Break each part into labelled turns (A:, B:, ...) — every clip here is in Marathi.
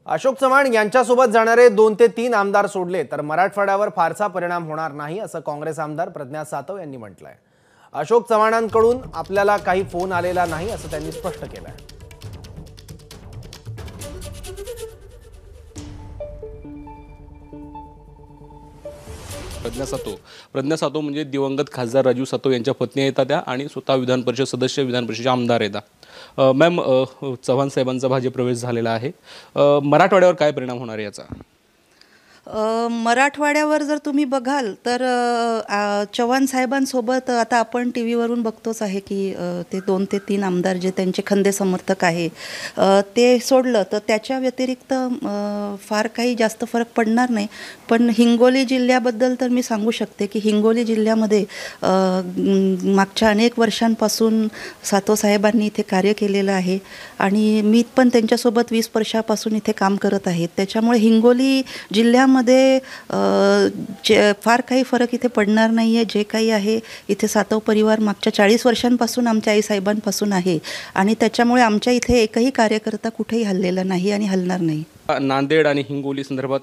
A: अशोक चव्हाण यांच्यासोबत जाणारे 2 ते 3 आमदार सोडले तर मराठवाड्यावर फारसा परिणाम होणार नाही असं काँग्रेस आमदार प्रज्ञा सातव यांनी म्हटलंय। अशोक चव्हाणांकडून आपल्याला काही फोन आलेला नाही असं त्यांनी स्पष्ट केलंय।
B: प्रज्ञा सातव म्हणजे दिवंगत खासदार राजू सातव यांच्या पत्नी आहेत त्या आणि स्वतः विधान परिषद सदस्य, विधान परिषदेचे आमदार आहेत। मॅम, चव्हाण साहेबांचा भाजप प्रवेश झालेला आहे, मराठवाड्यावर काय परिणाम होणार आहे याचा?
C: मराठवाड्यावर जर तुम्ही बघाल तर चव्हाण साहेबांसोबत आता आपण टी व्हीवरून बघतोच आहे की ते 2 ते 3 आमदार जे त्यांचे खंदे समर्थक आहे ते सोडलं तर त्याच्या व्यतिरिक्त फार काही जास्त फरक पडणार नाही। पण हिंगोली जिल्ह्याबद्दल तर मी सांगू शकते की हिंगोली जिल्ह्यामध्ये मागच्या अनेक वर्षांपासून सातव साहेबांनी इथे कार्य केलेलं आहे आणि मी पण त्यांच्यासोबत 20 वर्षापासून इथे काम करत आहे। त्याच्यामुळे हिंगोली जिल्ह्यामध्ये फार काही फरक इथे पडणार नाही आहे। जे काही आहे इथे सातव परिवार मागच्या 40 वर्षांपासून आमच्या आईसाहेबांपासून आहे आणि त्याच्यामुळे आमच्या इथे एकही कार्यकर्ता कुठेही हल्लेला नाही आणि हलणार नाही।
B: नांदेड आणि हिंगोली संदर्भात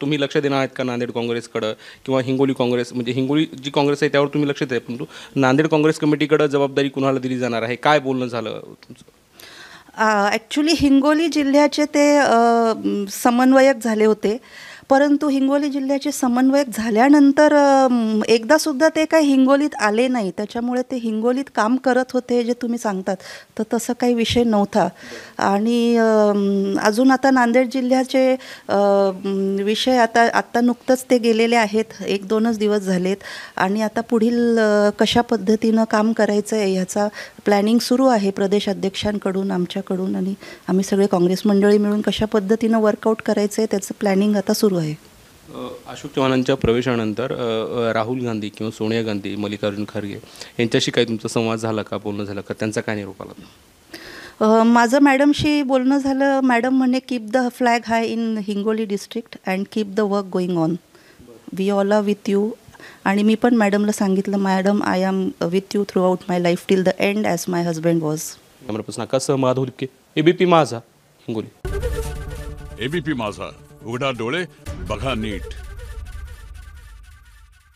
B: तुम्ही लक्ष देणार आहेत का? नांदेड काँग्रेसकडे किंवा हिंगोली काँग्रेस, म्हणजे हिंगोली जी काँग्रेस आहे त्यावर तुम्ही लक्ष द्या, परंतु नांदेड काँग्रेस कमिटीकडे जबाबदारी कुणाला दिली जाणार आहे? काय बोलणं झालं तुमचं?
C: ॲक्च्युली हिंगोली जिल्ह्याचे ते समन्वयक झाले होते, परंतु हिंगोली जिल्ह्याचे समन्वयक झाल्यानंतर एकदासुद्धा ते काही हिंगोलीत आले नाही। त्याच्यामुळे ते हिंगोलीत काम करत होते जे तुम्ही सांगतात तर तसं काही विषय नव्हता। आणि अजून आता नांदेड जिल्ह्याचे विषय आत्ता नुकतंच ते गेलेले आहेत, 1-2च दिवस झालेत आणि आता पुढील कशा पद्धतीनं काम करायचं आहे ह्याचा प्लॅनिंग सुरू आहे प्रदेश अध्यक्षांकडून, आमच्याकडून, आणि आम्ही सगळे काँग्रेस मंडळी मिळून कशा पद्धतीनं वर्कआउट करायचं आहे त्याचं प्लॅनिंग आता सुरू आहे।
B: अशोक चव्हाणांच्या प्रवेशानंतर राहुल गांधी किंवा सोनिया गांधी, मल्लिकार्जुन खरगे यांच्याशी काही तुमचा संवाद झाला का, बोलणं झालं का? त्यांचा काय निरोप आला?
C: माझं मॅडमशी बोलणं झालं। मॅडम म्हणे keep the flag high in Hingoli district and keep the work going on, we all are with you. आणि मी पण मॅडमला सांगितलं, madam I am with you throughout my life till the end as my husband was.
B: Cameraperson आकाशसह माधव लिपके, एबीपी माझा, हिंगोली।
D: एबीपी माझा, उघडा डोळे बघा नीट।